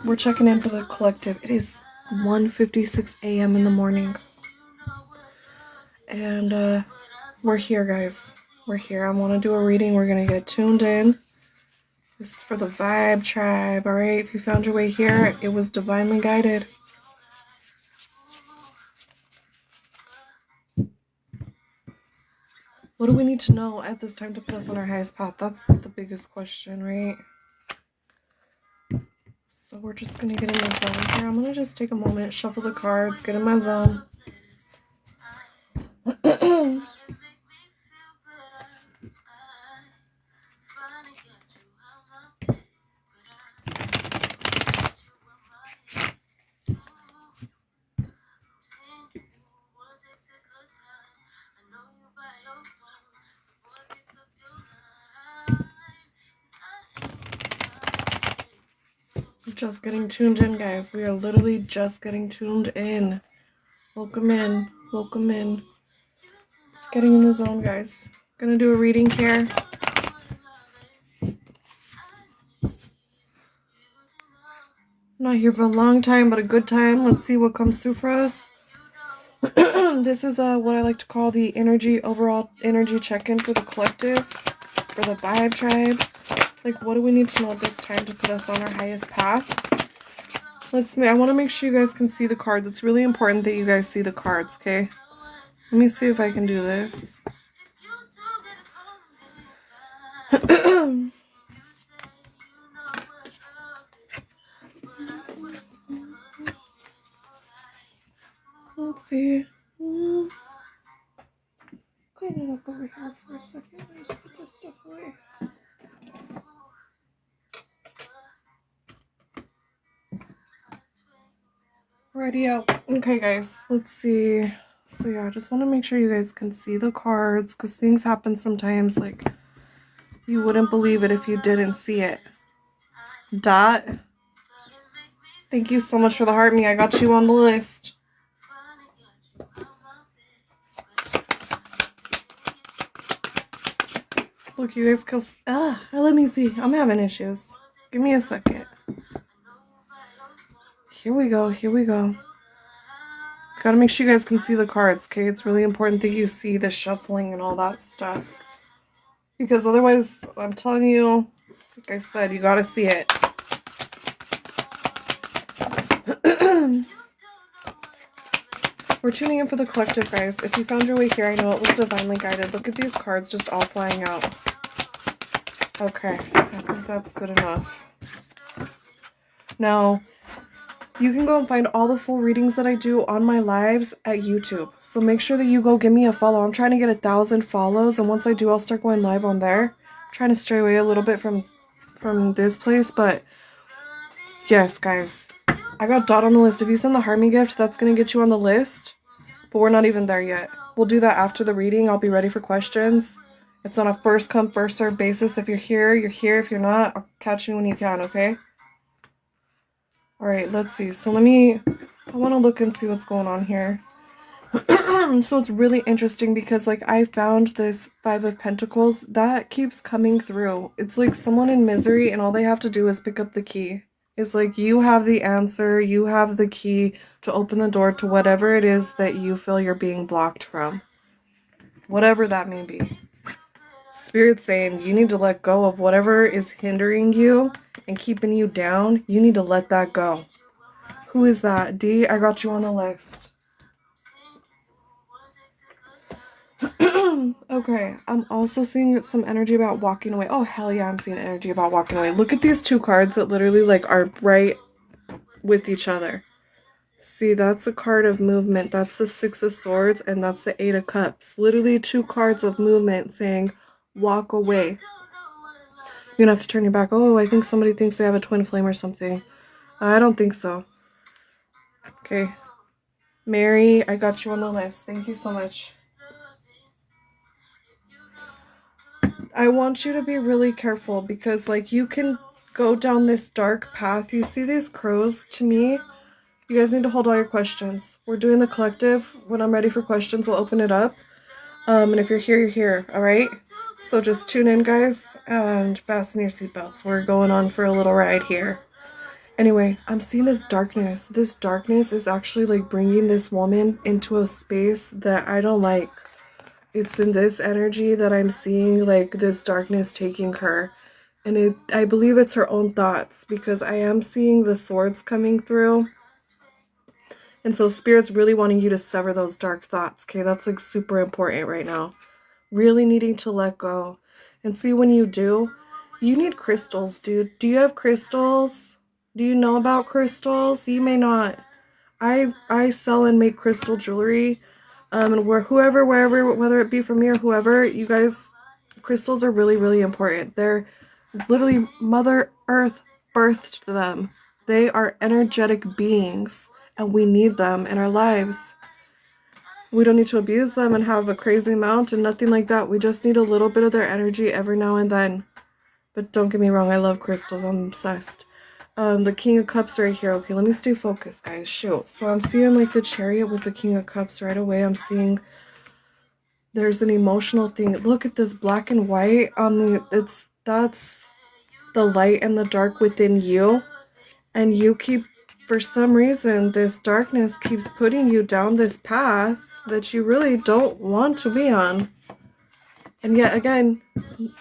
We're checking in for the collective. It is 1:56 a.m. in the morning. And we're here, guys. We're here. I want to do a reading. We're going to get tuned in. This is for the Vibe Tribe, alright? If you found your way here, it was divinely guided. What do we need to know at this time to put us on our highest path? That's the biggest question, right? So we're just going to get in the zone here. I'm going to just take a moment, shuffle the cards, get in my zone. Just getting tuned in, guys. We are literally just getting tuned in. Welcome in. Welcome in. Getting in the zone, guys. Gonna do a reading here. Not here for a long time, but a good time. Let's see what comes through for us. This is what I like to call the overall energy check-in for the collective, for the Vibe Tribe. Like, what do we need to know at this time to put us on our highest path? I want to make sure you guys can see the cards. It's really important that you guys see the cards, okay? Let me see if I can do this. Let's see. Clean it up over here for a second. Just put this stuff away. Alrighty out. Okay, guys. Let's see. So yeah, I just want to make sure you guys can see the cards, because things happen sometimes, like, you wouldn't believe it if you didn't see it. Dot. Thank you so much for the heart, me. I got you on the list. Look, you guys, cause let me see. I'm having issues. Give me a second. Here we go. Here we go. Gotta make sure you guys can see the cards, okay? It's really important that you see the shuffling and all that stuff. Because otherwise, I'm telling you, like I said, you gotta see it. We're tuning in for the collective, guys. If you found your way here, I know it was divinely guided. Look at these cards just all flying out. Okay, I think that's good enough. Now, you can go and find all the full readings that I do on my lives at YouTube. So make sure that you go give me a follow. I'm trying to get 1,000 follows, and once I do, I'll start going live on there. I'm trying to stray away a little bit from this place, but yes, guys. I got Dot on the list. If you send the Harmony gift, that's going to get you on the list. But we're not even there yet. We'll do that after the reading. I'll be ready for questions. It's on a first come, first served basis. If you're here, you're here. If you're not, I'll catch you when you can, okay? Alright, let's see. So I want to look and see what's going on here. So it's really interesting because, like, I found this Five of Pentacles. That keeps coming through. It's like someone in misery and all they have to do is pick up the key. It's like you have the answer, you have the key to open the door to whatever it is that you feel you're being blocked from. Whatever that may be. Spirit's saying you need to let go of whatever is hindering you and keeping you down. You need to let that go. Who is that? D, I got you on the list. Okay, I'm also seeing some energy about walking away. Oh, hell yeah, I'm seeing energy about walking away. Look at these two cards that literally, like, are right with each other. See, that's a card of movement. That's the Six of Swords, and that's the Eight of Cups. Literally two cards of movement saying, walk away. You're gonna have to turn your back. Oh, I think somebody thinks they have a twin flame or something. I don't think so. Okay. Mary, I got you on the list. Thank you so much. I want you to be really careful because, like, you can go down this dark path. You see these crows? To me, you guys need to hold all your questions. We're doing the collective. When I'm ready for questions, I'll open it up. And if you're here, you're here. All right? So just tune in, guys, and fasten your seatbelts. We're going on for a little ride here. Anyway, I'm seeing this darkness. This darkness is actually like bringing this woman into a space that I don't like. It's in this energy that I'm seeing like this darkness taking her. And I believe it's her own thoughts because I am seeing the swords coming through. And so Spirit's really wanting you to sever those dark thoughts, okay? That's like super important right now. Really needing to let go. And see, when you do, you need crystals, dude. Do you have crystals? Do you know about crystals? You may not. I sell and make crystal jewelry. And wherever, whether it be from me or whoever, you guys, crystals are really, really important. They're literally Mother Earth birthed them. They are energetic beings, and we need them in our lives. We don't need to abuse them and have a crazy amount and nothing like that. We just need a little bit of their energy every now and then. But don't get me wrong, I love crystals. I'm obsessed. The King of Cups right here. Okay, let me stay focused, guys. Shoot. So I'm seeing like the Chariot with the King of Cups right away. I'm seeing there's an emotional thing. Look at this black and white on the, that's the light and the dark within you. And you keep, for some reason, this darkness keeps putting you down this path that you really don't want to be on. And yet again,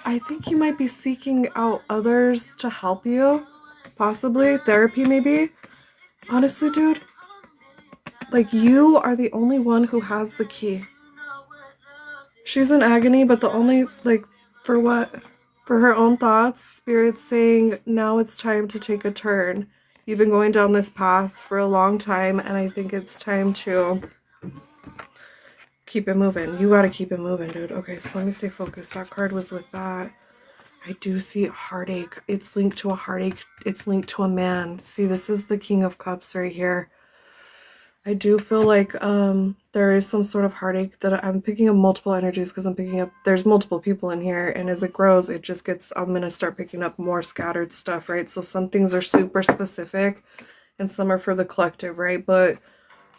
I think you might be seeking out others to help you. Possibly therapy, maybe. Honestly, dude, like, you are the only one who has the key. She's in agony, but the only, like, for what? For her own thoughts, Spirit's saying, now it's time to take a turn. You've been going down this path for a long time, and I think it's time to keep it moving. You gotta keep it moving, dude. Okay, so let me stay focused. That card was with that. I do see heartache. It's linked to a heartache. It's linked to a man. See, this is the King of Cups right here. I do feel like there is some sort of heartache that I'm picking up multiple energies because I'm picking up, there's multiple people in here, and as it grows, it just gets, I'm going to start picking up more scattered stuff, right? So some things are super specific and some are for the collective, right? But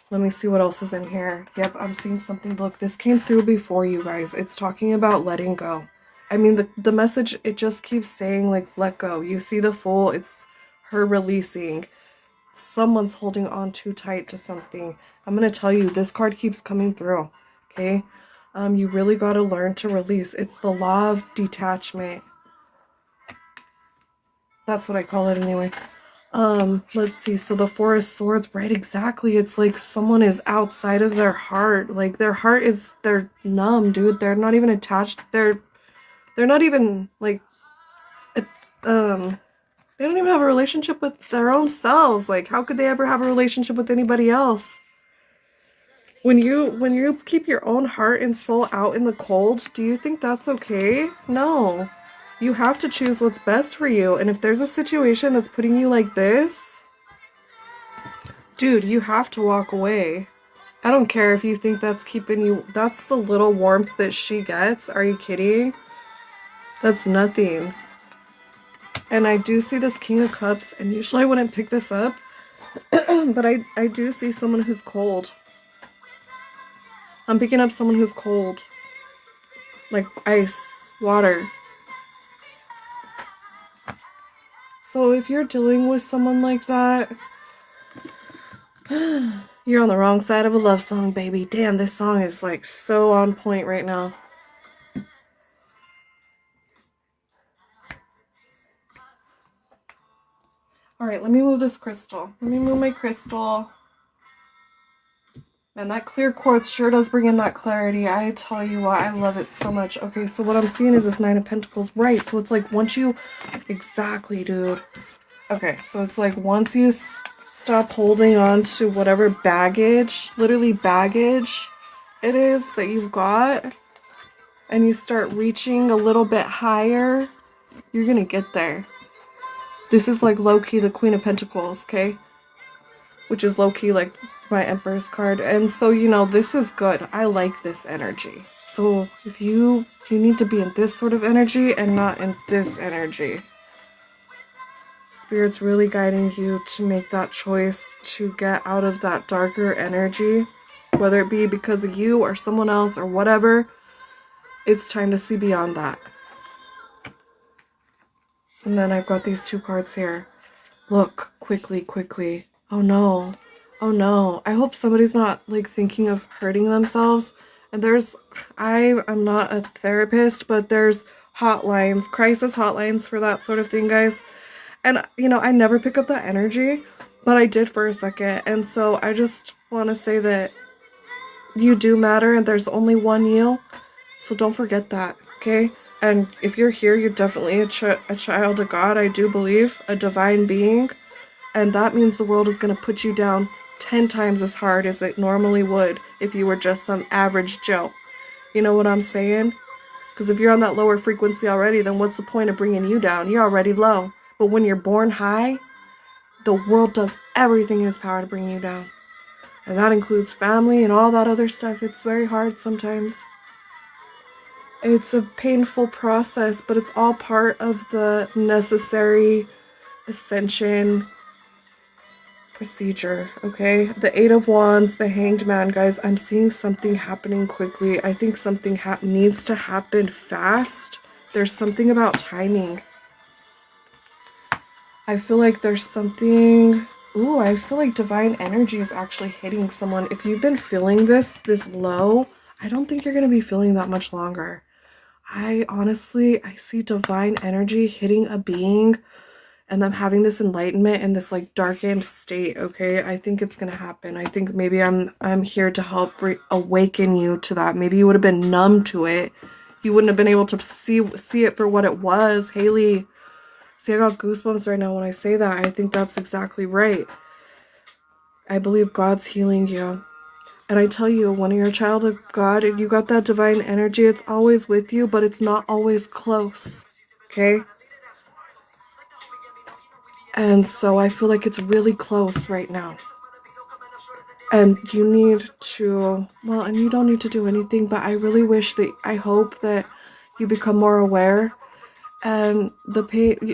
let me see what else is in here. Yep, I'm seeing something. Look, this came through before, you guys. It's talking about letting go. I mean, the message, it just keeps saying, like, let go. You see the Fool, it's her releasing. Someone's holding on too tight to something. I'm going to tell you, this card keeps coming through, okay? You really got to learn to release. It's the law of detachment. That's what I call it anyway. Let's see. So the Four of Swords, right? Exactly. It's like someone is outside of their heart. Like, their heart is, they're numb, dude. They're not even attached. They're not even, like, they don't even have a relationship with their own selves. Like, how could they ever have a relationship with anybody else? When you keep your own heart and soul out in the cold, do you think that's okay? No. You have to choose what's best for you. And if there's a situation that's putting you like this, dude, you have to walk away. I don't care if you think that's keeping you, that's the little warmth that she gets. Are you kidding? That's nothing. And I do see this King of Cups, and usually I wouldn't pick this up, but I do see someone who's cold. I'm picking up someone who's cold. Like ice, water. So if you're dealing with someone like that, you're on the wrong side of a love song, baby. Damn, this song is like so on point right now. Alright, let me move this crystal. Let me move my crystal. Man, that clear quartz sure does bring in that clarity. I tell you what, I love it so much. Okay, so what I'm seeing is this Nine of Pentacles. Right, so it's like once you... Exactly, dude. Okay, so it's like once you stop holding on to whatever baggage, literally baggage it is that you've got, and you start reaching a little bit higher, you're gonna get there. This is like low-key the Queen of Pentacles, okay? Which is low-key like my Empress card. And so, you know, this is good. I like this energy. So if you need to be in this sort of energy and not in this energy. Spirit's really guiding you to make that choice to get out of that darker energy. Whether it be because of you or someone else or whatever. It's time to see beyond that. And then I've got these two cards here. Look, quickly, quickly. Oh no. Oh no. I hope somebody's not like thinking of hurting themselves. And I am not a therapist, but there's hotlines, crisis hotlines for that sort of thing, guys. And I never pick up that energy, but I did for a second. And so I just want to say that you do matter and there's only one you. So don't forget that, okay? And if you're here, you're definitely a child of God, I do believe, a divine being. And that means the world is going to put you down 10 times as hard as it normally would if you were just some average Joe. You know what I'm saying? Because if you're on that lower frequency already, then what's the point of bringing you down? You're already low. But when you're born high, the world does everything in its power to bring you down. And that includes family and all that other stuff. It's very hard sometimes. It's a painful process, but it's all part of the necessary ascension procedure, okay? The Eight of Wands, the Hanged Man, guys, I'm seeing something happening quickly. I think something needs to happen fast. There's something about timing. I feel like there's something... Ooh, I feel like divine energy is actually hitting someone. If you've been feeling this low, I don't think you're going to be feeling that much longer. I see divine energy hitting a being and them having this enlightenment in this like darkened state, okay? I think it's gonna happen. I think maybe I'm here to help awaken you to that. Maybe you would have been numb to it. You wouldn't have been able to see it for what it was. Haley, see, I got goosebumps right now when I say that. I think that's exactly right. I believe God's healing you. And I tell you, when you're a child of God and you got that divine energy, it's always with you, but it's not always close, okay? And so I feel like it's really close right now. And you need to, well, and you don't need to do anything, but I really I hope that you become more aware. And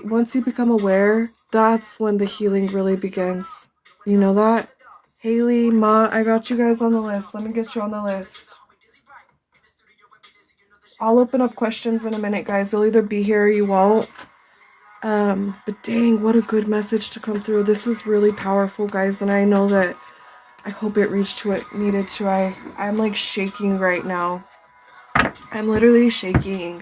once you become aware, that's when the healing really begins. You know that? Haley, Ma, I got you guys on the list. Let me get you on the list. I'll open up questions in a minute, guys. You'll either be here or you won't. But dang, what a good message to come through. This is really powerful, guys, and I know that I hope it reached who it needed to. I'm like shaking right now. I'm literally shaking.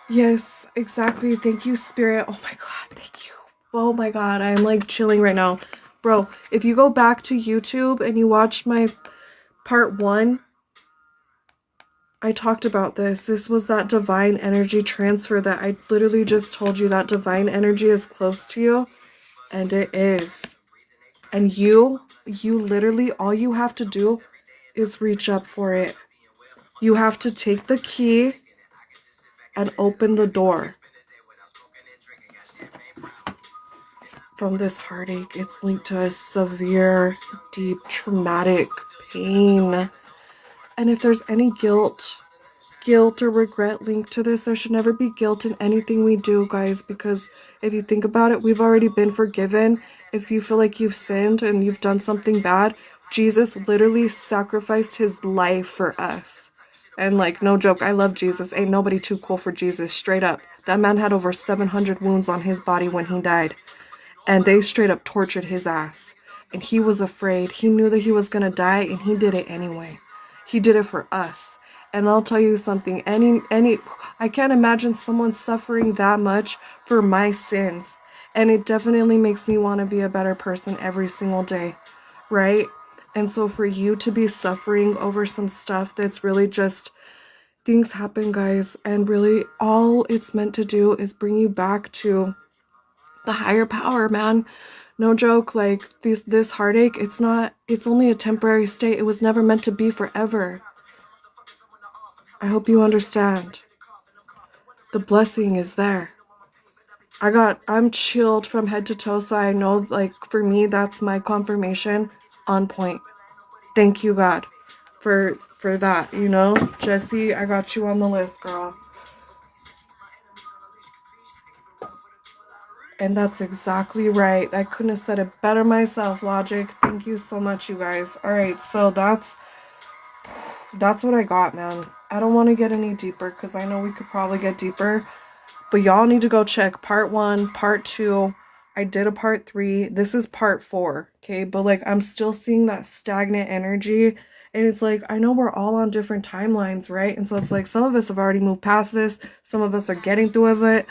Yes, exactly. Thank you, Spirit. Oh my God, thank you. Oh my God, I'm like chilling right now. Bro, if you go back to YouTube and you watch my part 1, I talked about this. This was that divine energy transfer that I literally just told you. That divine energy is close to you, and it is. And you literally, all you have to do is reach up for it. You have to take the key and open the door from this heartache. It's linked to a severe, deep, traumatic pain. And if there's any guilt or regret linked to this, there should never be guilt in anything we do, guys, because if you think about it, we've already been forgiven. If you feel like you've sinned and you've done something bad, Jesus literally sacrificed his life for us. And like, no joke, I love Jesus. Ain't nobody too cool for Jesus, straight up. That man had over 700 wounds on his body when he died. And they straight up tortured his ass. And he was afraid. He knew that he was gonna die, and he did it anyway. He did it for us. And I'll tell you something, I can't imagine someone suffering that much for my sins. And it definitely makes me want to be a better person every single day, right? And so for you to be suffering over some stuff that's really just, things happen, guys, and really all it's meant to do is bring you back to the higher power, man. No joke, like this heartache, it's only a temporary state. It was never meant to be forever. I hope you understand. The blessing is there. I'm chilled from head to toe, so I know, like, for me, that's my confirmation on point. Thank you, God, for that, you know? Jessie, I got you on the list, girl. And that's exactly right. I couldn't have said it better myself, Logic. Thank you so much, you guys. All right, so that's what I got, man. I don't want to get any deeper because I know we could probably get deeper. But y'all need to go check part 1, part 2. I did a part 3. This is part 4, okay? But like I'm still seeing that stagnant energy. And it's like, I know we're all on different timelines, right? And so it's like some of us have already moved past this, some of us are getting through it,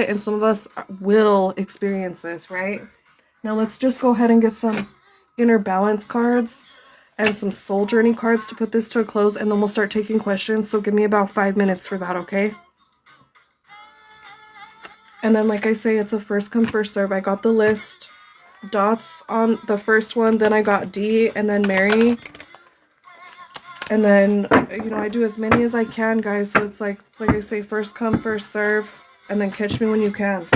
and some of us will experience this, right? Now let's just go ahead and get some inner balance cards and some soul journey cards to put this to a close, and then we'll start taking questions. So give me about 5 minutes for that, okay? And then, like I say, it's a first come, first serve. I got the list, dots on the first one, then I got D, and then Mary. And then, you know, I do as many as I can, guys. So it's like I say, first come, first serve, and then catch me when you can.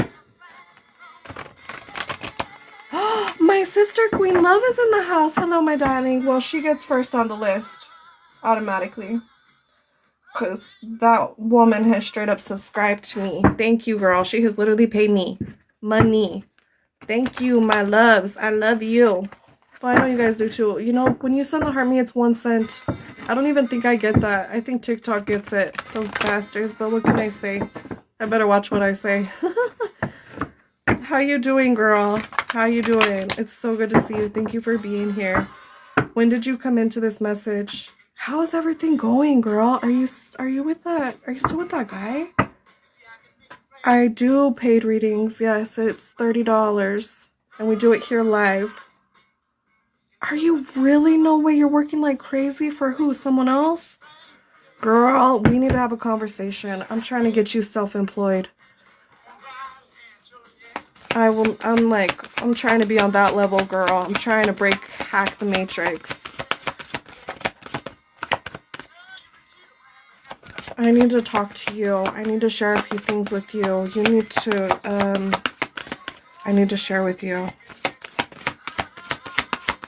My sister Queen Love is in the house. Hello, my darling. Well, she gets first on the list automatically, because that woman has straight up subscribed to me. Thank you, girl. She has literally paid me money. Thank you, my loves. I love you. Well, I know you guys do too. You know, when you send the heart me, it's 1 cent. I don't even think I get that. I think TikTok gets it. Those bastards. But what can I say? I better watch what I say. How you doing, girl? How you doing? It's so good to see you. Thank you for being here. When did you come into this message? How is everything going, girl? Are you with that? Are you still with that guy? I do paid readings. Yes, it's $30, and we do it here live. Are you really? No way. You're working like crazy for who? Someone else? Girl, we need to have a conversation. I'm trying to get you self-employed. I'm trying to be on that level, girl. I'm trying to hack the matrix. I need to talk to you. I need to share a few things with you. You need to, I need to share with you.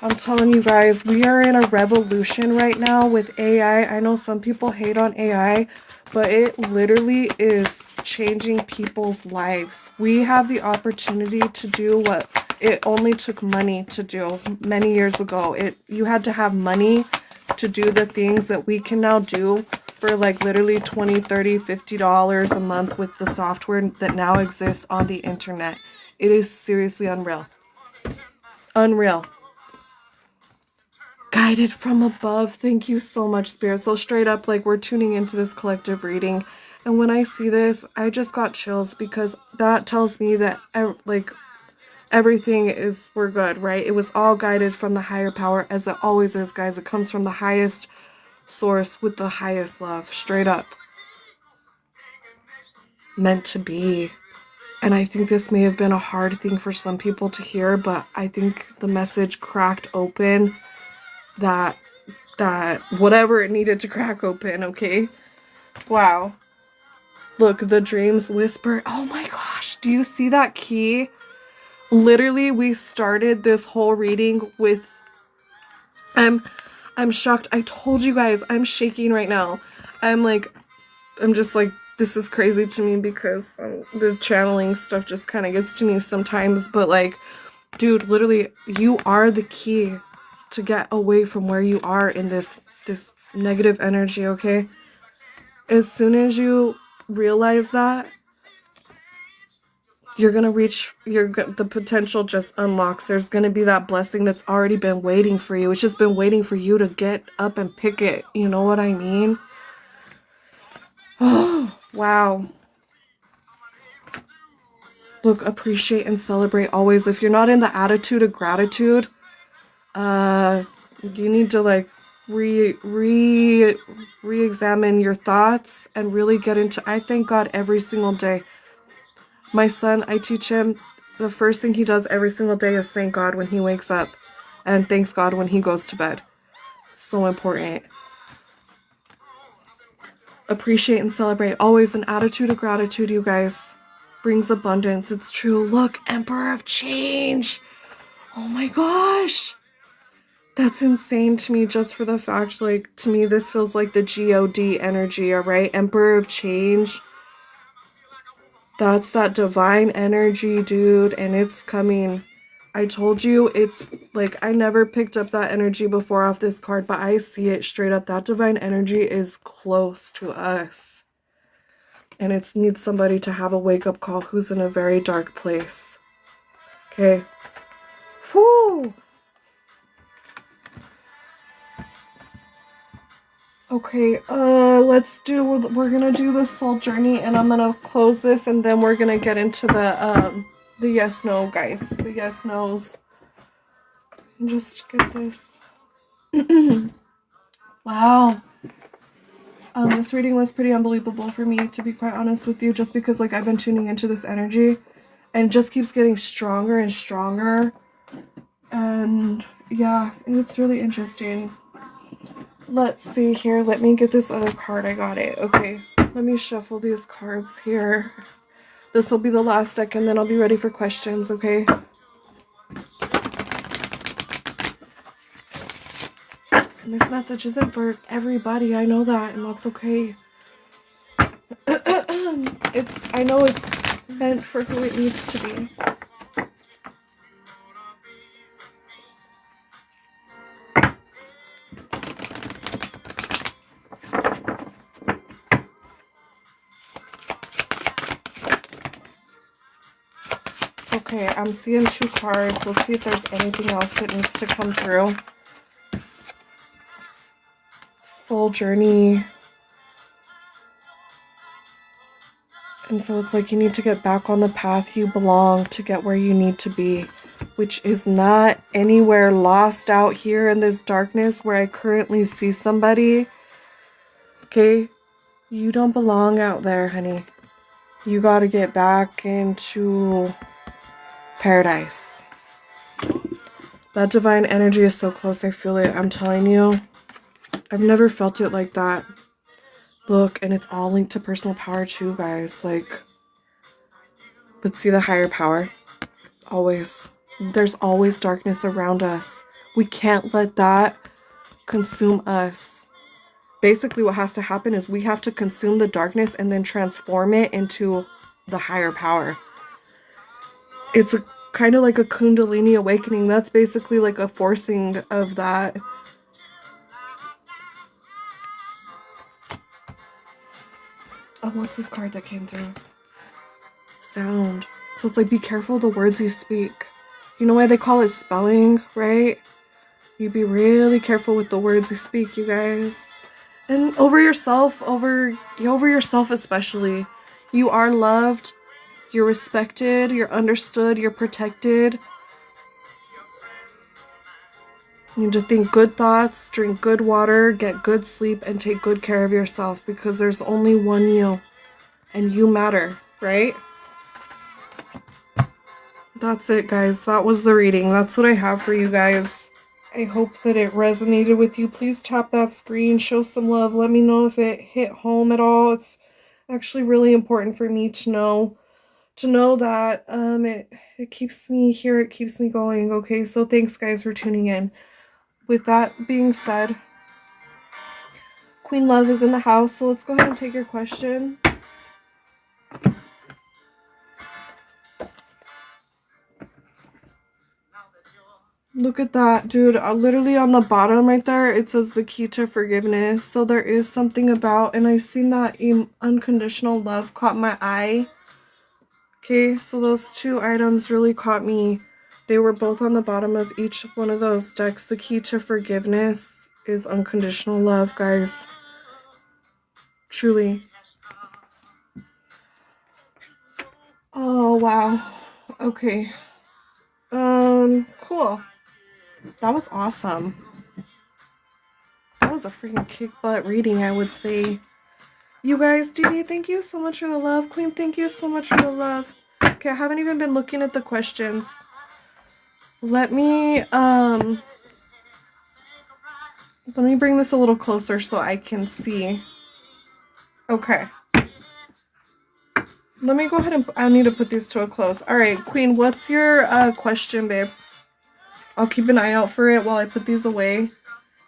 I'm telling you guys, we are in a revolution right now with AI. I know some people hate on AI, but it literally is changing people's lives. We have the opportunity to do what it only took money to do many years ago. You had to have money to do the things that we can now do for like literally $20, $30, $50 a month with the software that now exists on the internet. It is seriously unreal. Unreal. Guided from above. Thank you so much, Spirit. So straight up, like, we're tuning into this collective reading. And when I see this, I just got chills, because that tells me that, like, everything we're good, right? It was all guided from the higher power, as it always is, guys. It comes from the highest source with the highest love. Straight up. Meant to be. And I think this may have been a hard thing for some people to hear, but I think the message cracked open that whatever it needed to crack open, okay? Wow. Look, the dreams whisper. Oh my gosh, do you see that key? Literally, we started this whole reading with, I'm shocked. I told you guys, I'm shaking right now. I'm just like, this is crazy to me, because the channeling stuff just kind of gets to me sometimes, but like, dude, literally, you are the key to get away from where you are in this negative energy, okay? As soon as you realize that, you're gonna reach the potential just unlocks. There's gonna be that blessing that's already been waiting for you. It's just been waiting for you to get up and pick it. You know what I mean? Oh, wow. Look, appreciate and celebrate always. If you're not in the attitude of gratitude, you need to like re-examine your thoughts and really get into, I thank God every single day. My son, I teach him, the first thing he does every single day is thank God when he wakes up, and thanks God when he goes to bed. It's so important. Appreciate and celebrate. Always an attitude of gratitude, you guys. Brings abundance. It's true. Look, Emperor of Change. Oh my gosh. That's insane to me, just for the fact, like, to me, this feels like the God energy, alright? Emperor of Change. That's that divine energy, dude, and it's coming. I told you, it's like, I never picked up that energy before off this card, but I see it straight up. That divine energy is close to us. And it needs somebody to have a wake-up call who's in a very dark place. Okay. Whoo! Okay, we're gonna do the soul journey, and I'm gonna close this, and then we're gonna get into the yes no, guys. The yes nos. Just get this. Wow. This reading was pretty unbelievable for me, to be quite honest with you, just because like I've been tuning into this energy and it just keeps getting stronger and stronger. And yeah, it's really interesting. Let's see here. Let me get this other card. I got it. Okay. Let me shuffle these cards here. This will be the last deck, and then I'll be ready for questions, okay? And this message isn't for everybody. I know that, and that's okay. I know it's meant for who it needs to be. Okay, I'm seeing 2 cards. Let's see if there's anything else that needs to come through. Soul journey. And so it's like you need to get back on the path you belong to get where you need to be, which is not anywhere lost out here in this darkness where I currently see somebody. Okay? You don't belong out there, honey. You gotta get back into paradise. That divine energy is so close. I feel it. I'm telling you. I've never felt it like that. Look, and it's all linked to personal power too, guys. Like, but see the higher power. Always. There's always darkness around us. We can't let that consume us. Basically, what has to happen is we have to consume the darkness and then transform it into the higher power. It's kind of like a Kundalini awakening. That's basically like a forcing of that. Oh, what's this card that came through? Sound. So it's like, be careful the words you speak. You know why they call it spelling, right? You be really careful with the words you speak, you guys. And over yourself especially. You are loved. You're respected. You're understood. You're protected. You need to think good thoughts, drink good water, get good sleep, and take good care of yourself, because there's only one you. And you matter, right? That's it, guys. That was the reading. That's what I have for you guys. I hope that it resonated with you. Please tap that screen, show some love. Let me know if it hit home at all. It's actually really important for me to know that it keeps me here, it keeps me going. Okay, so thanks guys for tuning in. With that being said, Queen Love is in the house, so let's go ahead and take your question. Look at that, dude. Literally on the bottom right there, it says the key to forgiveness. So there is something about, and I've seen that unconditional love caught my eye. Okay, so those 2 items really caught me. They were both on the bottom of each one of those decks. The key to forgiveness is unconditional love, guys. Truly. Oh, wow. Okay. Cool. That was awesome. That was a freaking kick butt reading, I would say. You guys, Dee, thank you so much for the love. Queen, thank you so much for the love. Okay, I haven't even been looking at the questions. Let me bring this a little closer so I can see. Okay. Let me go ahead and I need to put these to a close. All right, Queen, what's your question, babe? I'll keep an eye out for it while I put these away,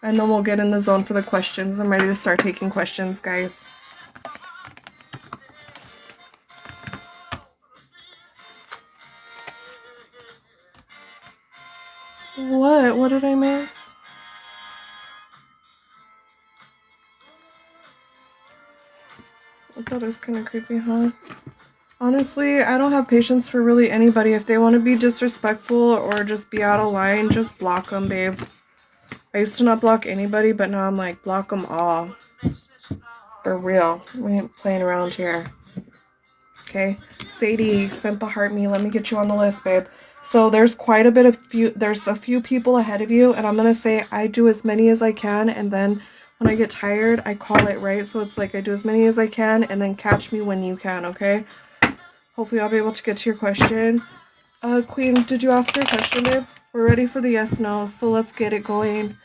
and then we'll get in the zone for the questions. I'm ready to start taking questions, guys. What? What did I miss? I thought it was kind of creepy, huh? Honestly, I don't have patience for really anybody. If they want to be disrespectful or just be out of line, just block them, babe. I used to not block anybody, but now I'm like, block them all. For real. We ain't playing around here. Okay. Sadie sent the heart me. Let me get you on the list, babe. So there's there's a few people ahead of you, and I'm going to say I do as many as I can, and then when I get tired, I call it, right? So it's like I do as many as I can, and then catch me when you can, okay? Hopefully I'll be able to get to your question. Queen, did you ask your question, babe? We're ready for the yes, no, so let's get it going.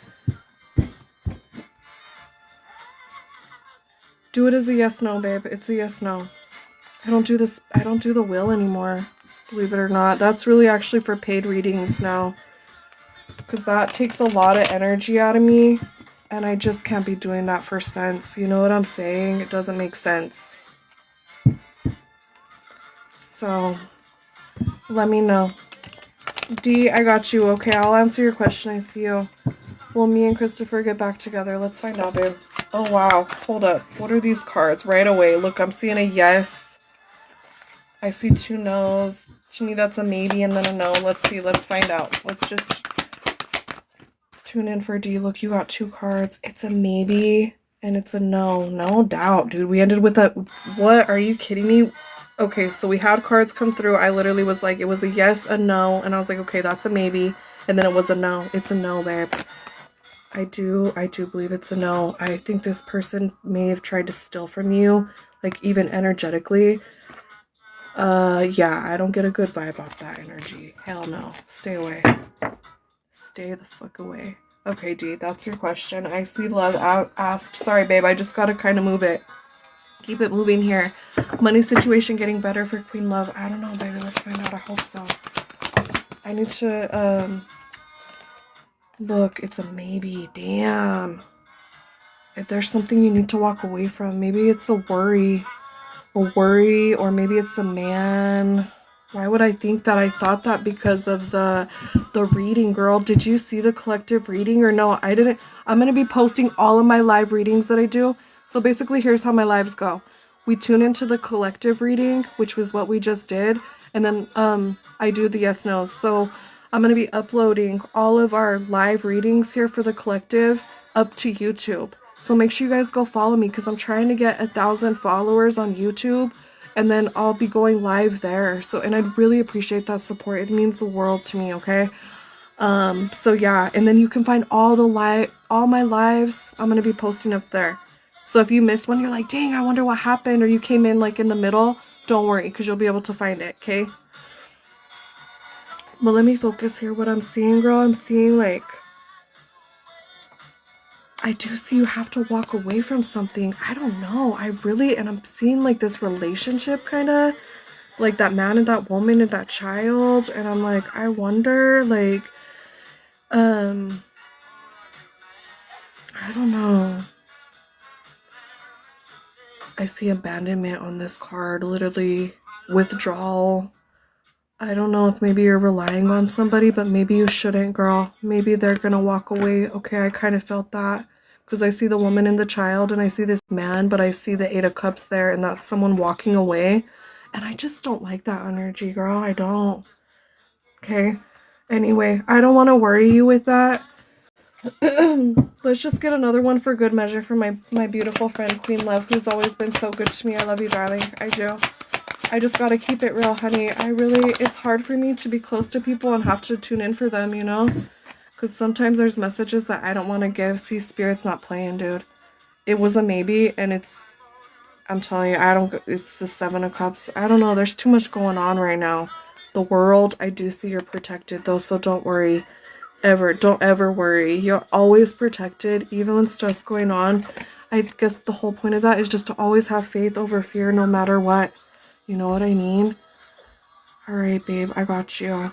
Do it as a yes, no, babe. It's a yes, no. I don't do the will anymore, believe it or not. That's really actually for paid readings now, because that takes a lot of energy out of me, and I just can't be doing that for sense. You know what I'm saying? It doesn't make sense. So, let me know. D, I got you. Okay, I'll answer your question. I see you. Will me and Christopher get back together? Let's find out, babe. Oh, wow. Hold up. What are these cards? Right away. Look, I'm seeing a yes. I see 2 no's. To me, that's a maybe and then a no. Let's see. Let's find out. Let's just tune in for D. Look, you got 2 cards. It's a maybe and it's a no. No doubt, dude. We ended with a... What? Are you kidding me? Okay, so we had cards come through. I literally was like, it was a yes, a no. And I was like, okay, that's a maybe. And then it was a no. It's a no, babe. I do believe it's a no. I think this person may have tried to steal from you, like even energetically. Yeah, I don't get a good vibe off that energy. Hell no. Stay away. Stay the fuck away. Okay, D, that's your question. I see love asked. Sorry, babe, I just gotta kind of move it. Keep it moving here. Money situation getting better for Queen Love. I don't know, baby. Let's find out. I hope so. I need to, look, it's a maybe. Damn. If there's something you need to walk away from, maybe it's a worry, or maybe it's a man. Why would I think that? I thought that because of the reading, girl. Did you see the collective reading or no? I didn't. I'm going to be posting all of my live readings that I do. So basically, here's how my lives go. We tune into the collective reading, which was what we just did, and then I do the yes no's. So I'm going to be uploading all of our live readings here for the collective up to YouTube. So make sure you guys go follow me because I'm trying to get 1,000 followers on YouTube, and then I'll be going live there. So, and I'd really appreciate that support. It means the world to me, okay? So yeah, and then you can find all my lives. I'm going to be posting up there. So if you missed one, you're like, dang, I wonder what happened, or you came in like in the middle, don't worry, because you'll be able to find it, okay? But let me focus here. What I'm seeing, girl, I'm seeing like, I do see you have to walk away from something. I don't know. And I'm seeing like this relationship kind of, like that man and that woman and that child. And I'm like, I wonder, like, I don't know. I see abandonment on this card, literally withdrawal. I don't know if maybe you're relying on somebody, but maybe you shouldn't, girl. Maybe they're gonna walk away. Okay, I kind of felt that because I see the woman and the child and I see this man, but I see the 8 of Cups there and that's someone walking away. And I just don't like that energy, girl. I don't. Okay. Anyway, I don't want to worry you with that. Let's just get another one for good measure for my beautiful friend Queen Love, who's always been so good to me. I love you, darling. I do. I just gotta keep it real, honey. It's hard for me to be close to people and have to tune in for them, you know? Because sometimes there's messages that I don't want to give. See, Spirit's not playing, dude. It was a maybe, and I'm telling you, it's the 7 of Cups. I don't know, there's too much going on right now. The world, I do see you're protected, though, so don't worry. Don't ever worry. You're always protected, even when stuff's going on. I guess the whole point of that is just to always have faith over fear, no matter what. You know what I mean? Alright, babe, I got you.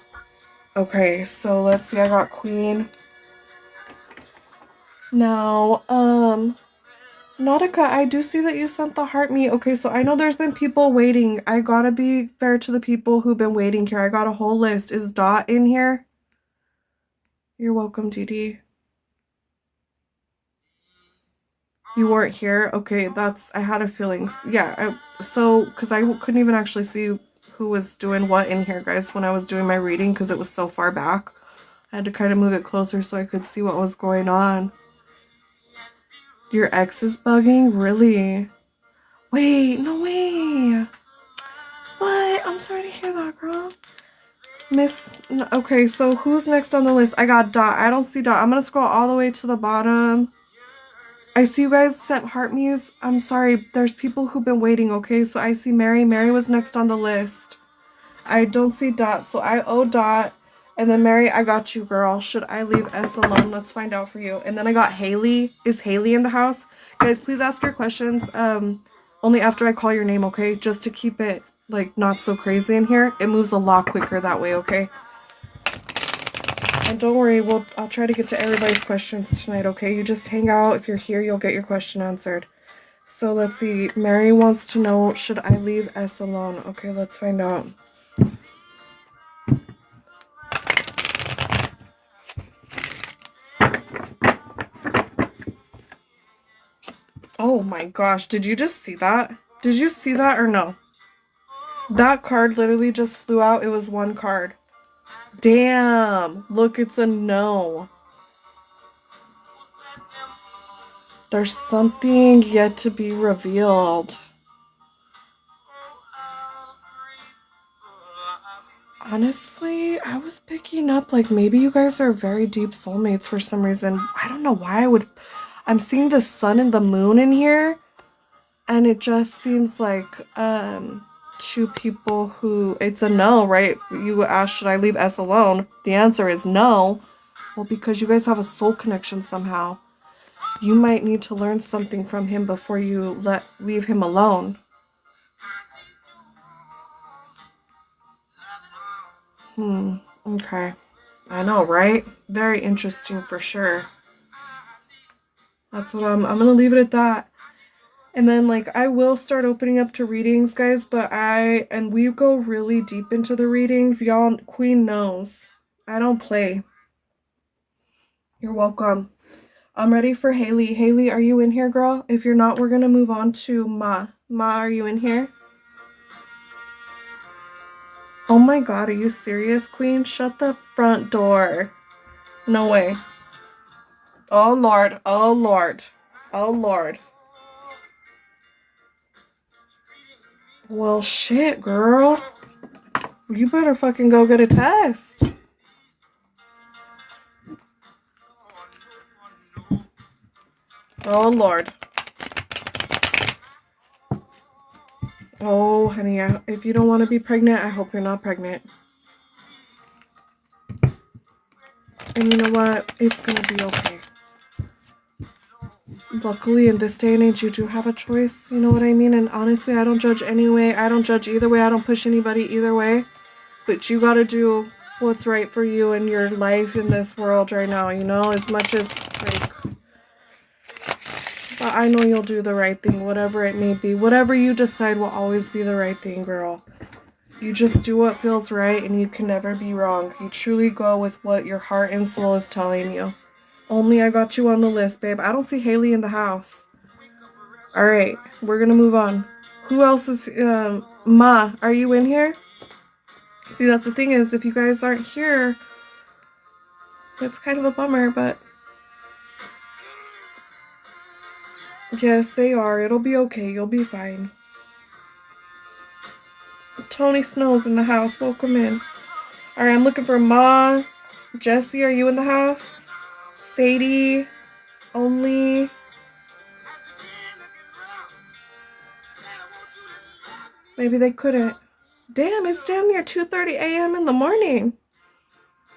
Okay, so let's see, I got Queen. Now, Nautica, I do see that you sent the heart me. Okay, so I know there's been people waiting. I gotta be fair to the people who've been waiting here. I got a whole list. Is Dot in here? You're welcome, Dee. You weren't here? Okay, I had a feeling. Yeah, because I couldn't even actually see who was doing what in here, guys, when I was doing my reading because it was so far back. I had to kind of move it closer so I could see what was going on. Your ex is bugging? Really? Wait, no way. What? I'm sorry to hear that, girl. Okay, so who's next on the list? I got Dot. I don't see Dot. I'm gonna scroll all the way to the bottom. I see you guys sent heart me's. I'm sorry, there's people who've been waiting, okay? So I see Mary. Mary was next on the list. I don't see Dot, so I owe Dot. And then Mary, I got you, girl. Should I leave S alone? Let's find out for you. And then I got Haley. Is Haley in the house? Guys, please ask your questions only after I call your name, okay? Just to keep it, like, not so crazy in here. It moves a lot quicker that way, okay? And don't worry, I'll try to get to everybody's questions tonight, okay? You just hang out. If you're here, you'll get your question answered. So let's see. Mary wants to know, should I leave S alone? Okay, let's find out. Oh my gosh, did you just see that? Did you see that or no? That card literally just flew out. It was one card. Damn. Look, it's a no. There's something yet to be revealed. Honestly, I was picking up like maybe you guys are very deep soulmates for some reason. I don't know why I'm seeing the sun and the moon in here, and it just seems like two people who, it's a no, right? You asked, should I leave S alone? The answer is no. Well, because you guys have a soul connection somehow. You might need to learn something from him before you leave him alone. Okay. I know, right? Very interesting for sure. That's what I'm gonna leave it at that. And then, like, I will start opening up to readings, guys, but we go really deep into the readings. Y'all, Queen knows. I don't play. You're welcome. I'm ready for Haley. Haley, are you in here, girl? If you're not, we're gonna move on to Ma. Ma, are you in here? Oh my god, are you serious, Queen? Shut the front door. No way. Oh, Lord. Oh, Lord. Oh, Lord. Well, shit, girl. You better fucking go get a test. Oh, Lord. Oh, honey, if you don't want to be pregnant, I hope you're not pregnant. And you know what? It's gonna be okay. Luckily, in this day and age, you do have a choice. You know what I mean? And honestly, I don't judge anyway. I don't judge either way. I don't push anybody either way. But you gotta do what's right for you in your life in this world right now, you know? As much as, like... But I know you'll do the right thing, whatever it may be. Whatever you decide will always be the right thing, girl. You just do what feels right, and you can never be wrong. You truly go with what your heart and soul is telling you. Only I got you on the list, babe. I don't see Haley in the house. Alright, we're gonna move on. Who else is... Ma, are you in here? See, that's the thing is, if you guys aren't here, it's kind of a bummer, but... Yes, they are. It'll be okay. You'll be fine. Tony Snow's in the house. Welcome in. Alright, I'm looking for Ma. Jesse, are you in the house? Sadie. Only. Maybe they couldn't. Damn, it's damn near 2:30 a.m. in the morning.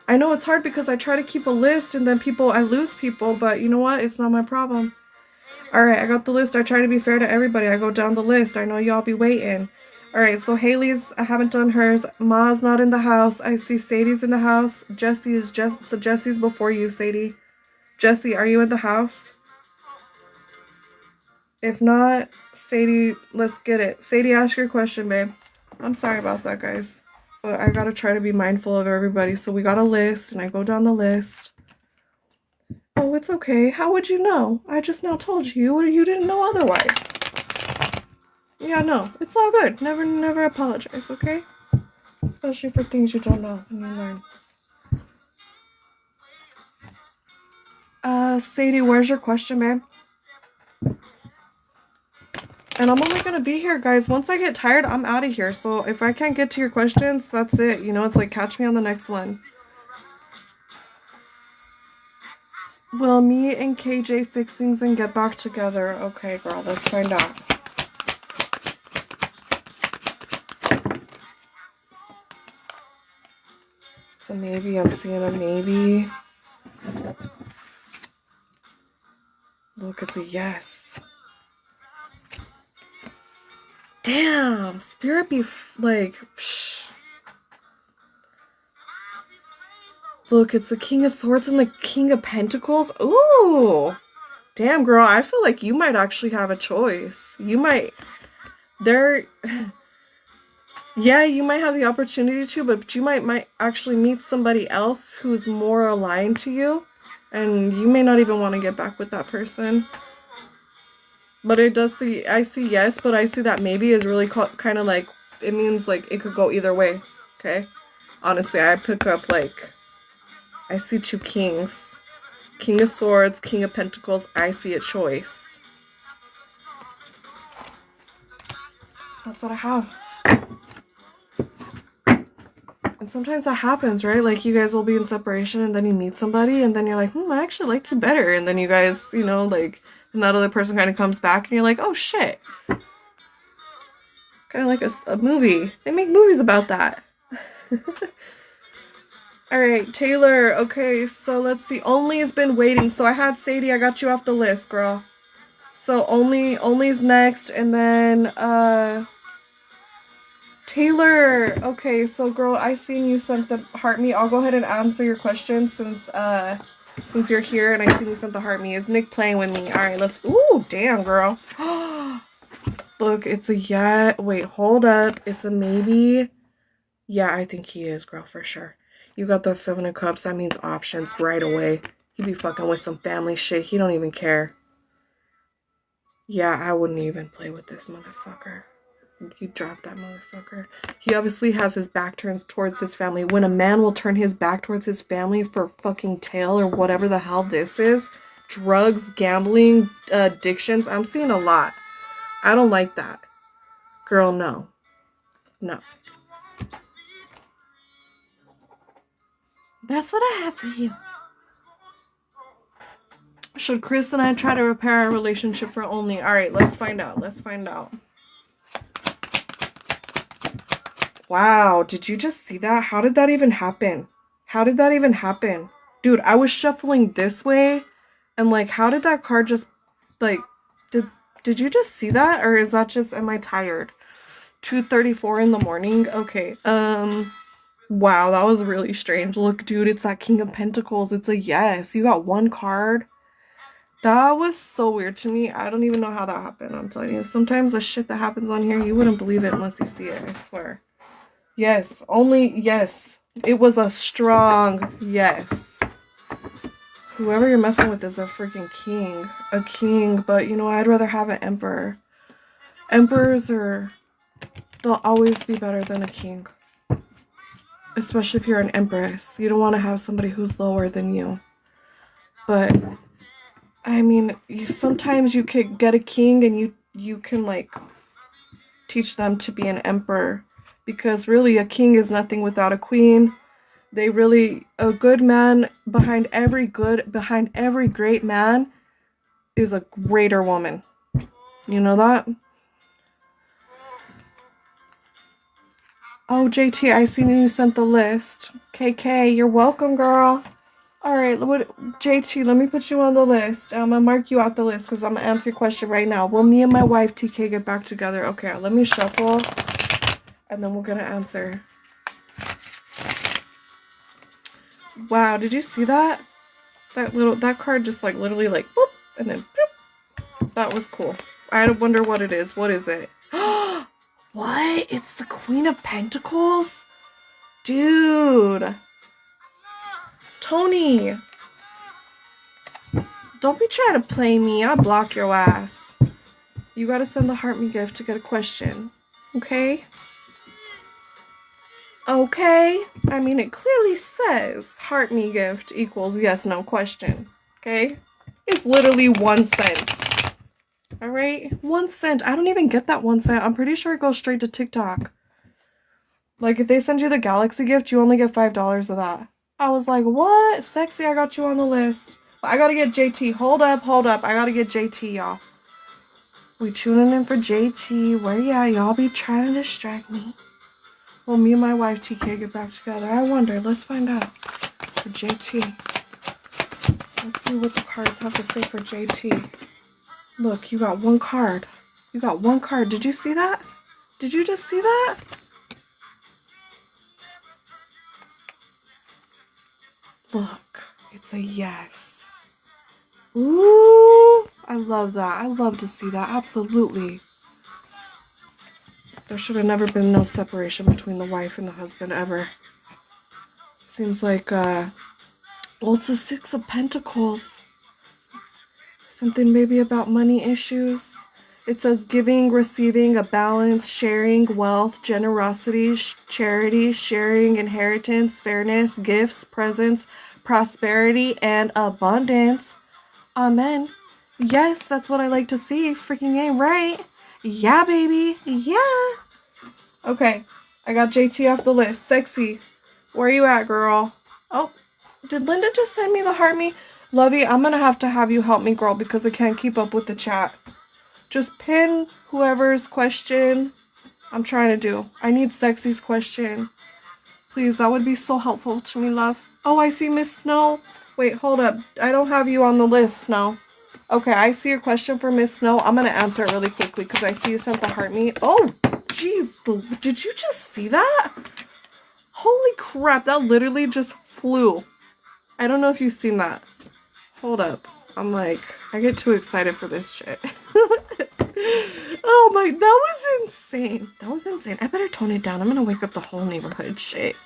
I know it's hard because I try to keep a list and then I lose people, but you know what? It's not my problem. Alright, I got the list. I try to be fair to everybody. I go down the list. I know y'all be waiting. Alright, so Haley's, I haven't done hers. Ma's not in the house. I see Sadie's in the house. So Jesse's before you, Sadie. Jesse, are you in the house? If not, Sadie, let's get it. Sadie, ask your question, babe. I'm sorry about that, guys. But I gotta try to be mindful of everybody. So we got a list, and I go down the list. Oh, it's okay. How would you know? I just now told you, or you didn't know otherwise. Yeah, no, it's all good. Never apologize, okay? Especially for things you don't know and you learn. Sadie, where's your question, man? And I'm only gonna be here, guys. Once I get tired, I'm out of here. So if I can't get to your questions, that's it. You know, it's like catch me on the next one. Will me and KJ fix things and get back together? Okay, girl, let's find out. So maybe I'm seeing a maybe. Look, it's a yes. Damn, Spirit be like, psh. Look, it's the King of Swords and the King of Pentacles. Ooh, damn, girl, I feel like you might actually have a choice. You might, yeah, you might have the opportunity to, but you might actually meet somebody else who's more aligned to you, and you may not even want to get back with that person. But it does see, I see yes, but I see that maybe is really kind of like, it means like it could go either way, okay? Honestly, I pick up like, I see two kings. King of Swords, King of Pentacles, I see a choice. That's what I have. And sometimes that happens, right? Like you guys will be in separation and then you meet somebody and then you're like, I actually like you better. And then you guys, you know, like, and that other person kind of comes back and you're like, oh shit. Kind of like a movie. They make movies about that. Alright, Taylor. Okay, so let's see. Only's been waiting. So I had Sadie. I got you off the list, girl. So Only's next. And then, Taylor. Okay, so girl, I seen you sent the heart me. I'll go ahead and answer your question since you're here and I seen you sent the heart me. Is Nick playing with me? Alright, let's. Ooh, damn, girl. Look, it's a yeah. Wait, hold up. It's a maybe. Yeah, I think he is, girl, for sure. You got the 7 of Cups. That means options right away. He be fucking with some family shit. He don't even care. Yeah, I wouldn't even play with this motherfucker. You drop that motherfucker. He obviously has his back turned towards his family. When a man will turn his back towards his family for fucking tail or whatever the hell this is, drugs, gambling, addictions, I'm seeing a lot. I don't like that. Girl, no. No. That's what I have for you. Should Chris and I try to repair our relationship for Only? Alright, let's find out. Let's find out. Wow, did you just see that? How did that even happen? How did that even happen? Dude, I was shuffling this way, and like, how did that card just, like, did you just see that? Or is that just, am I tired? 2:34 in the morning? Okay, wow, that was really strange. Look, dude, it's that King of Pentacles. It's a yes. You got one card. That was so weird to me. I don't even know how that happened. I'm telling you. Sometimes the shit that happens on here, you wouldn't believe it unless you see it. I swear. Yes. Only yes. It was a strong yes. Whoever you're messing with is a freaking king. A king. But, you know, I'd rather have an emperor. Emperors they'll always be better than a king. Especially if you're an empress. You don't want to have somebody who's lower than you. But I mean, sometimes you could get a king and you can, like, teach them to be an emperor. Because really, a king is nothing without a queen. A good man, behind every great man is a greater woman. You know that? Oh, JT, I seen you sent the list. KK, you're welcome, girl. Alright, JT, let me put you on the list. I'm gonna mark you out the list because I'm gonna answer your question right now. Will me and my wife, TK, get back together? Okay, let me shuffle. And then we're gonna answer. Wow, did you see that? That card just like literally like boop and then boop. That was cool. I wonder what it is. What is it? What? It's the Queen of Pentacles? Dude. Tony. Don't be trying to play me. I'll block your ass. You gotta send the heart me gift to get a question. Okay? Okay? I mean, it clearly says heart me gift equals yes, no question. Okay? It's literally 1 cent. Alright? 1 cent. I don't even get that 1 cent. I'm pretty sure it goes straight to TikTok. Like, if they send you the Galaxy gift, you only get $5 of that. I was like, what? Sexy, I got you on the list. But I gotta get JT. Hold up. I gotta get JT, y'all. We tuning in for JT. Where ya? Y'all be trying to distract me. Well, me and my wife, TK, get back together. I wonder. Let's find out. For JT. Let's see what the cards have to say for JT. Look, you got 1 card. You got 1 card. Did you see that? Did you just see that? Look, it's a yes. Ooh, I love that. I love to see that. Absolutely. There should have never been no separation between the wife and the husband ever. Seems like, well, it's a 6 of Pentacles. Something maybe about money issues. It says giving, receiving, a balance, sharing, wealth, generosity, charity, sharing, inheritance, fairness, gifts, presents, prosperity, and abundance. Amen. Yes, that's what I like to see. Freaking ain't right. Yeah, baby. Yeah. Okay, I got JT off the list. Sexy. Where you at, girl? Oh, did Linda just send me the heart me? Lovey, I'm gonna have you help me, girl, because I can't keep up with the chat. Just pin whoever's question I'm trying to do. I need Sexy's question. Please, that would be so helpful to me, love. Oh, I see Miss Snow. Wait, hold up. I don't have you on the list, Snow. Okay, I see your question for Miss Snow. I'm going to answer it really quickly because I see you sent the heart me. Oh, jeez. Did you just see that? Holy crap. That literally just flew. I don't know if you've seen that. Hold up. I'm like, I get too excited for this shit. Oh my, that was insane. That was insane. I better tone it down. I'm gonna wake up the whole neighborhood. Shit.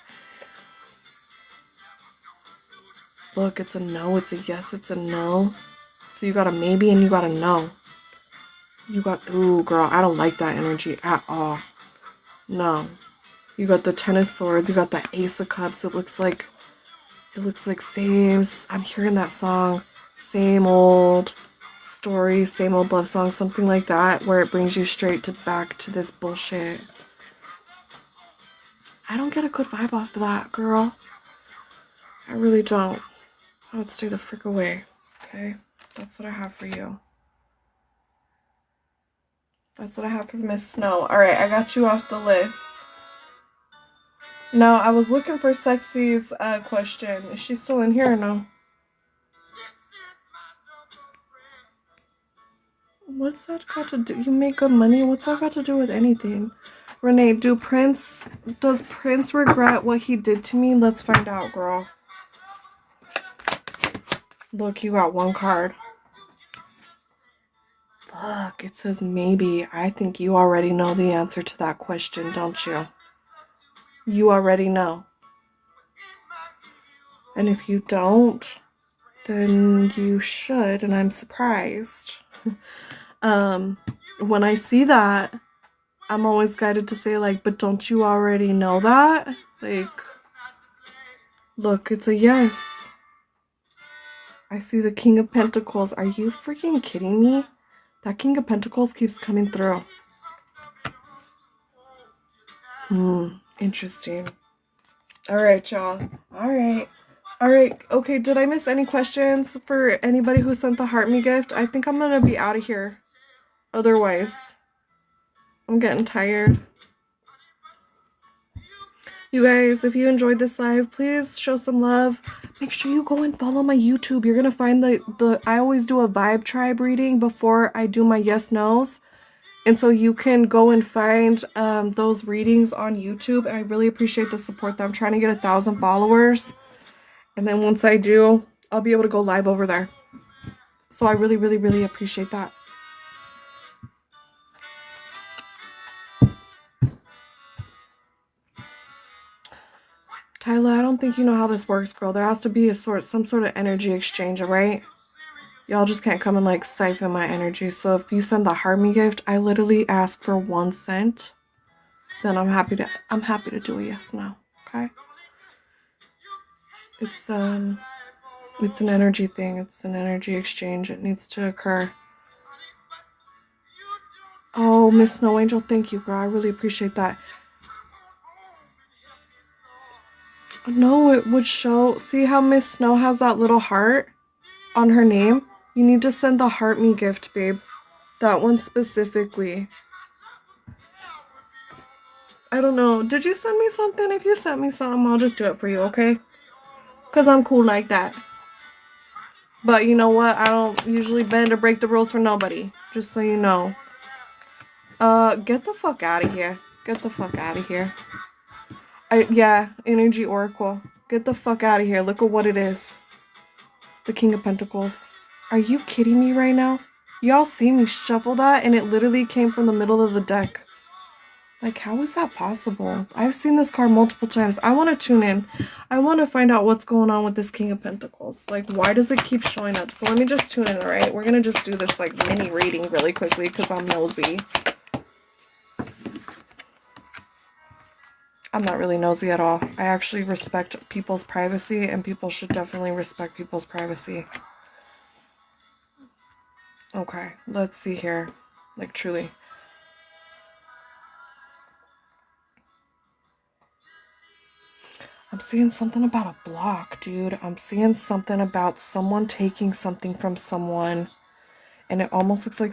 Look, it's a no, it's a yes, it's a no. So you got a maybe and you got a no. You got, ooh, girl, I don't like that energy at all. No. You got the 10 of swords, you got the ace of cups. It looks like same, I'm hearing that song, same old story, same old love song, something like that, where it brings you straight to back to this bullshit. I don't get a good vibe off of that, girl. I really don't. I would stay the frick away. Okay? That's what I have for you. That's what I have for Miss Snow. Alright, I got you off the list. No, I was looking for Sexy's question. Is she still in here or no? What's that got to do? You make good money? What's that got to do with anything? Renee, does Prince regret what he did to me? Let's find out, girl. Look, you got 1 card. Look, it says maybe. I think you already know the answer to that question, don't you? You already know. And if you don't, then you should, and I'm surprised. When I see that, I'm always guided to say, like, but don't you already know that? Like, look, it's a yes. I see the King of Pentacles. Are you freaking kidding me? That King of Pentacles keeps coming through. Interesting. Alright, y'all. Alright. Okay, did I miss any questions for anybody who sent the heart me gift? I think I'm gonna be out of here. Otherwise, I'm getting tired. You guys, if you enjoyed this live, please show some love. Make sure you go and follow my YouTube. You're gonna find I always do a vibe tribe reading before I do my yes nos. And so you can go and find those readings on YouTube. I really appreciate the support that I'm trying to get 1,000 followers. And then once I do, I'll be able to go live over there. So I really, really, really appreciate that. Tyler, I don't think you know how this works, girl. There has to be some sort of energy exchange, all right? Y'all just can't come and like siphon my energy. So if you send the heart me gift, I literally ask for 1 cent. Then I'm happy to do a yes no. Okay? It's an energy thing. It's an energy exchange. It needs to occur. Oh, Miss Snow Angel, thank you, girl. I really appreciate that. No, it would show. See how Miss Snow has that little heart on her name? You need to send the heart me gift, babe. That one specifically. I don't know. Did you send me something? If you sent me something, I'll just do it for you, okay? Because I'm cool like that. But you know what? I don't usually bend or break the rules for nobody. Just so you know. Get the fuck out of here. Get the fuck out of here. Yeah, Energy Oracle. Get the fuck out of here. Look at what it is. The King of Pentacles. Are you kidding me right now? Y'all see me shuffle that and it literally came from the middle of the deck. Like, how is that possible? I've seen this card multiple times. I want to tune in. I want to find out what's going on with this King of Pentacles. Like, why does it keep showing up? So let me just tune in, alright? We're going to just do this, like, mini reading really quickly because I'm nosy. I'm not really nosy at all. I actually respect people's privacy, and people should definitely respect people's privacy. Okay, let's see here. Like, truly. I'm seeing something about a block, dude. I'm seeing something about someone taking something from someone. And it almost looks like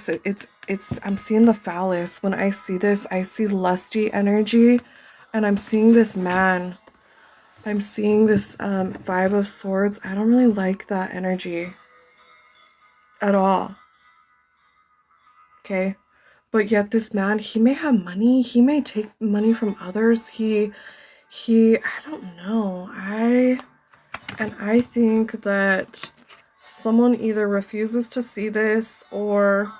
I'm seeing the phallus. When I see this, I see lusty energy. And I'm seeing this man. I'm seeing this 5 of Swords. I don't really like that energy. At all. Okay? But yet this man, he may have money. He may take money from others. I don't know. I think that someone either refuses to see this or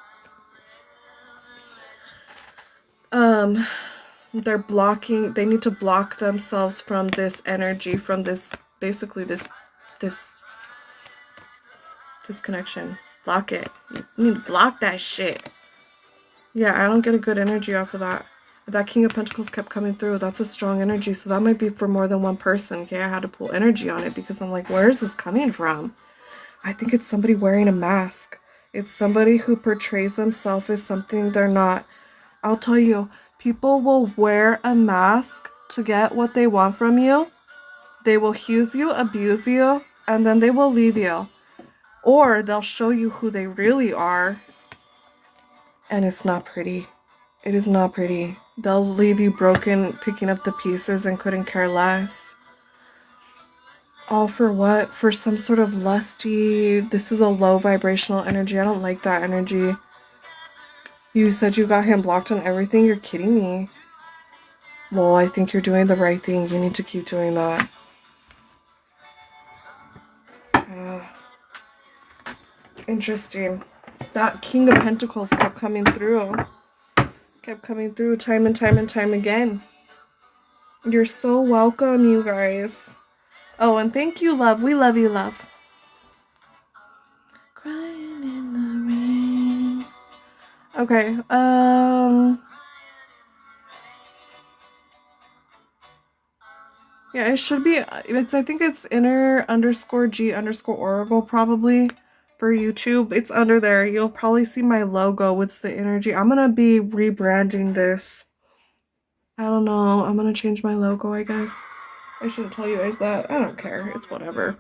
they're blocking, they need to block themselves from this energy, from this, basically this connection. Block it. You need to block that shit. Yeah, I don't get a good energy off of that. That King of Pentacles kept coming through. That's a strong energy. So that might be for more than one person. Okay, I had to pull energy on it because I'm like, where is this coming from? I think it's somebody wearing a mask. It's somebody who portrays themselves as something they're not. I'll tell you, people will wear a mask to get what they want from you. They will use you, abuse you, and then they will leave you. Or they'll show you who they really are. And it's not pretty. It is not pretty. They'll leave you broken, picking up the pieces and couldn't care less. All for what? For some sort of lusty, this is a low vibrational energy. I don't like that energy. You said you got him blocked on everything? You're kidding me. Well, I think you're doing the right thing. You need to keep doing that. Interesting. That King of Pentacles kept coming through. Kept coming through time and time and time again. You're so welcome, you guys. Oh, and thank you, love. We love you, love. Crying in the rain. Okay, yeah, it should be, I think it's inner_G_Oracle probably for YouTube. It's under there. You'll probably see my logo. It's the energy. I'm gonna be rebranding this. I don't know. I'm gonna change my logo, I guess. I shouldn't tell you guys that. I don't care. It's whatever.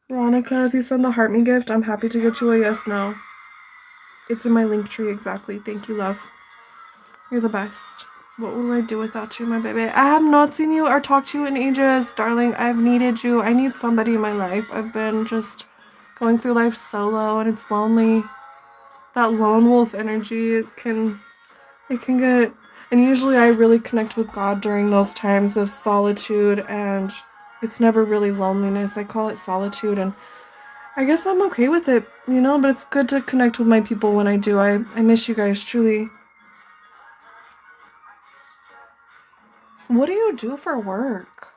Veronica, if you send the heart me gift, I'm happy to get you a yes no. It's in my link tree exactly. Thank you, love. You're the best. What would I do without you, my baby? I have not seen you or talked to you in ages, darling. I've needed you. I need somebody in my life. I've been just going through life solo and it's lonely. That lone wolf energy, it can get, and usually I really connect with God during those times of solitude, and it's never really loneliness. I call it solitude, and I guess I'm okay with it, you know, but it's good to connect with my people when I do. I miss you guys, truly. What do you do for work?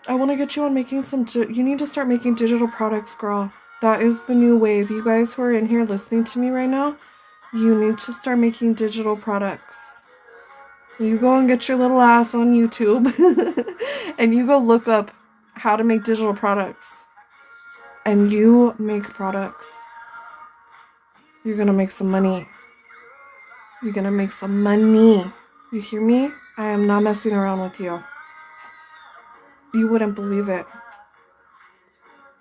I want to get you on making some, you need to start making digital products, girl. That is the new wave. You guys who are in here listening to me right now, you need to start making digital products. You go and get your little ass on YouTube and you go look up how to make digital products. And you make products. You're gonna make some money. You're gonna make some money. You hear me? I am not messing around with you. You wouldn't believe it.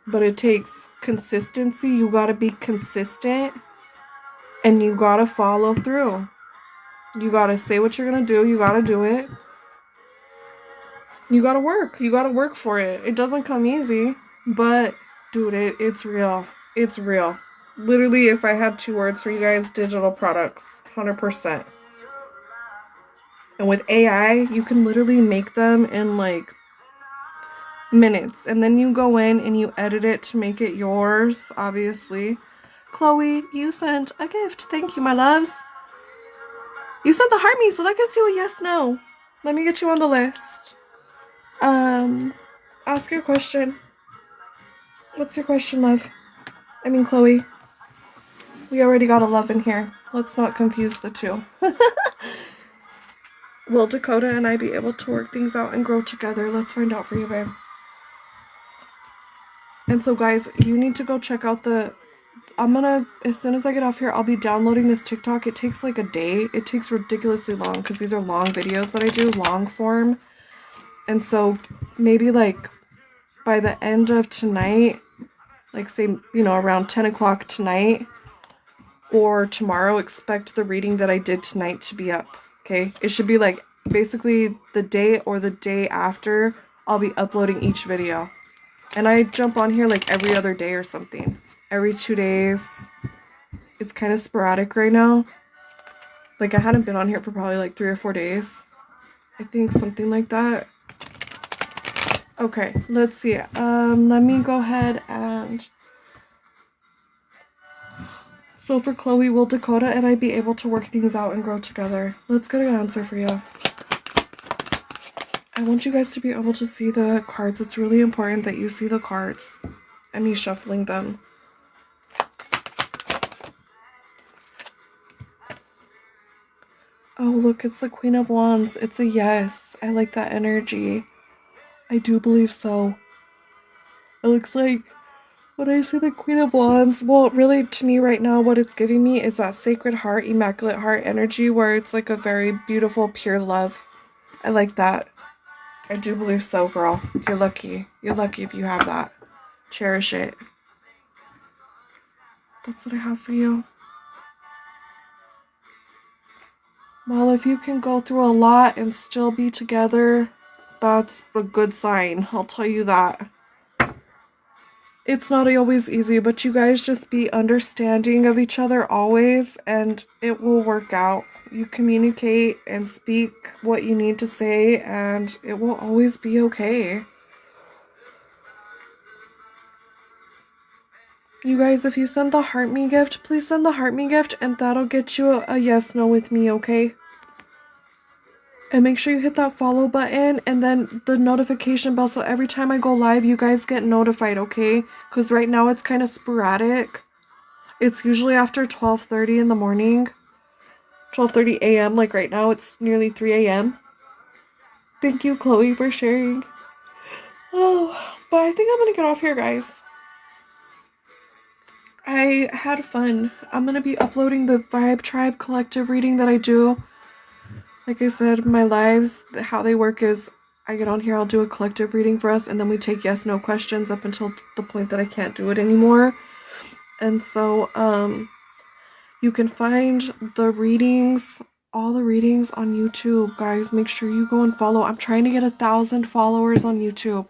But it takes consistency. You gotta be consistent. And you gotta follow through. You gotta say what you're gonna do. You gotta do it. You gotta work. You gotta work for it. It doesn't come easy. But, dude, it's real. It's real. Literally, if I had 2 words for you guys, digital products. 100%. And with AI, you can literally make them in like minutes. And then you go in and you edit it to make it yours, obviously. Chloe, you sent a gift. Thank you, my loves. You sent the heart me, so that gets you a yes, no. Let me get you on the list. Ask your question. What's your question, love? I mean, Chloe. We already got a love in here. Let's not confuse the two. Will Dakota and I be able to work things out and grow together? Let's find out for you, babe. And so, guys, you need to go check out the... as soon as I get off here, I'll be downloading this TikTok. It takes like a day. It takes ridiculously long because these are long videos that I do, long form. And so maybe like by the end of tonight, like say, you know, around 10 o'clock tonight or tomorrow, expect the reading that I did tonight to be up. Okay, it should be like basically the day or the day after I'll be uploading each video. And I jump on here like every other day or something. Every 2 days. It's kind of sporadic right now. Like I hadn't been on here for probably like 3 or 4 days. I think something like that. Okay, let's see. Let me go ahead and... So for Chloe, will Dakota and I be able to work things out and grow together? Let's get an answer for you. I want you guys to be able to see the cards. It's really important that you see the cards and me shuffling them. Oh, look, it's the Queen of Wands. It's a yes. I like that energy. I do believe so. It looks like when I see the Queen of Wands, well, really, to me right now, what it's giving me is that Sacred Heart, Immaculate Heart energy where it's like a very beautiful, pure love. I like that. I do believe so, girl. You're lucky. You're lucky if you have that. Cherish it. That's what I have for you. Well, if you can go through a lot and still be together, that's a good sign. I'll tell you that. It's not always easy, but you guys just be understanding of each other always, and it will work out. You communicate and speak what you need to say, and it will always be okay. You guys, if you send the Heart Me gift, please send the Heart Me gift, and that'll get you a yes, no with me, okay? And make sure you hit that follow button and then the notification bell so every time I go live, you guys get notified, okay? Because right now it's kind of sporadic. It's usually after 12:30 in the morning. 12:30 a.m. Like right now, it's nearly 3 a.m. Thank you, Chloe, for sharing. Oh, but I think I'm going to get off here, guys. I had fun. I'm going to be uploading the Vibe Tribe collective reading that I do. Like I said, my lives, how they work is I get on here, I'll do a collective reading for us, and then we take yes, no questions up until the point that I can't do it anymore. And so, you can find the readings, all the readings on YouTube, guys. Make sure you go and follow. I'm trying to get 1,000 followers on YouTube.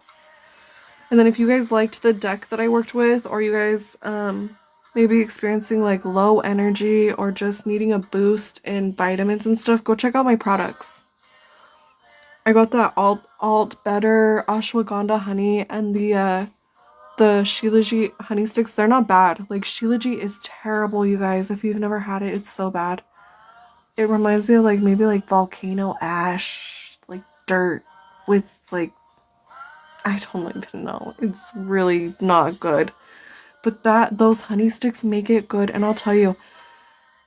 And then if you guys liked the deck that I worked with, or you guys, maybe experiencing like low energy or just needing a boost in vitamins and stuff, go check out my products. I got the alt better ashwagandha honey and the Shilajit honey sticks. They're not bad. Like Shilajit is terrible, you guys. If you've never had it, it's so bad. It reminds me of like maybe like volcano ash, like dirt with like, I don't even know. It's really not good. But those honey sticks make it good, and I'll tell you,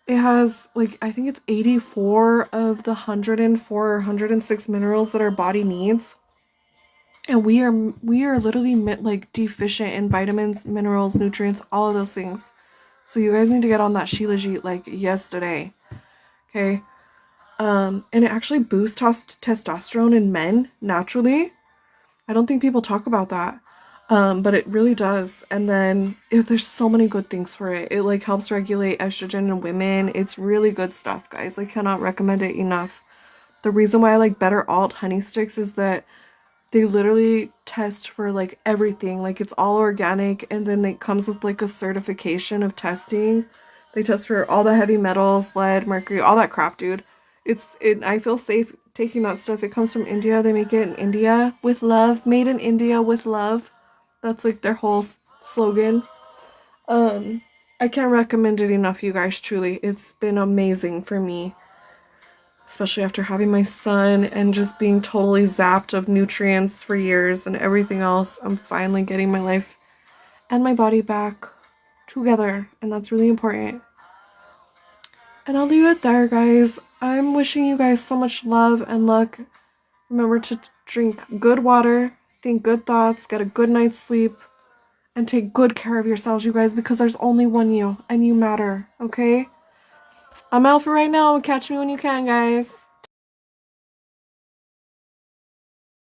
it has like I think it's 84 of the 104 or 106 minerals that our body needs. And we are literally like deficient in vitamins, minerals, nutrients, all of those things. So you guys need to get on that Shilajit like yesterday. Okay? And it actually boosts testosterone in men naturally. I don't think people talk about that. But it really does. And then there's so many good things for it. It like helps regulate estrogen in women. It's really good stuff, guys. I cannot recommend it enough. The reason why I like Better Alt honey sticks is that they literally test for like everything. Like it's all organic, and then it comes with like a certification of testing. They test for all the heavy metals, lead, mercury, all that crap, dude. I feel safe taking that stuff. It comes from India. They make it in India with love. Made in India with love. That's like their whole slogan. Um, I can't recommend it enough, you guys, truly. It's been amazing for me, especially after having my son and just being totally zapped of nutrients for years and everything else. I'm finally getting my life and my body back together, and that's really important. And I'll leave it there, guys. I'm wishing you guys so much love and luck. Remember to drink good water, think good thoughts, get a good night's sleep, and take good care of yourselves, you guys, because there's only one you, and you matter, okay? I'm out for right now. Catch me when you can, guys.